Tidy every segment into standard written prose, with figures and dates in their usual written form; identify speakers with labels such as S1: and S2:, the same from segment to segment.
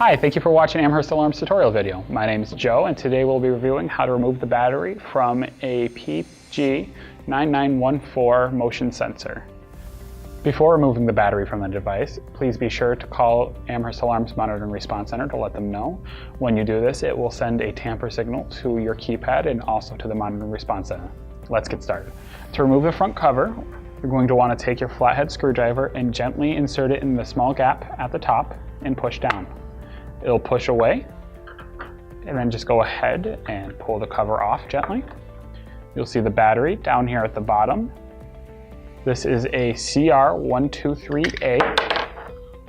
S1: Hi, thank you for watching Amherst Alarms tutorial video. My name is Joe, and today we'll be reviewing how to remove the battery from a PG9914 motion sensor. Before removing the battery from the device, please be sure to call Amherst Alarms Monitor and Response Center to let them know. When you do this, it will send a tamper signal to your keypad and also to the Monitor and Response Center. Let's get started. To remove the front cover, you're going to want to take your flathead screwdriver and gently insert it in the small gap at the top and push down. It'll push away, and then just go ahead and pull the cover off gently. You'll see the battery down here at the bottom. This is a CR123A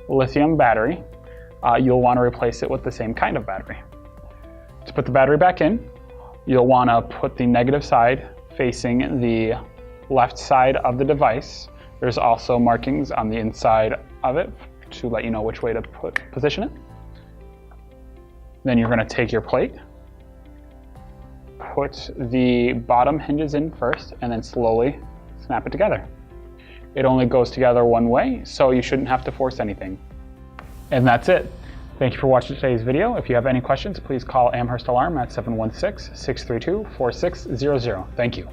S1: lithium battery. You'll want to replace it with the same kind of battery. To put the battery back in, you'll want to put the negative side facing the left side of the device. There's also markings on the inside of it to let you know which way to position it. Then you're going to take your plate, put the bottom hinges in first, and then slowly snap it together. It only goes together one way, so you shouldn't have to force anything. And that's it. Thank you for watching today's video. If you have any questions, please call Amherst Alarm at 716-632-4600. Thank you.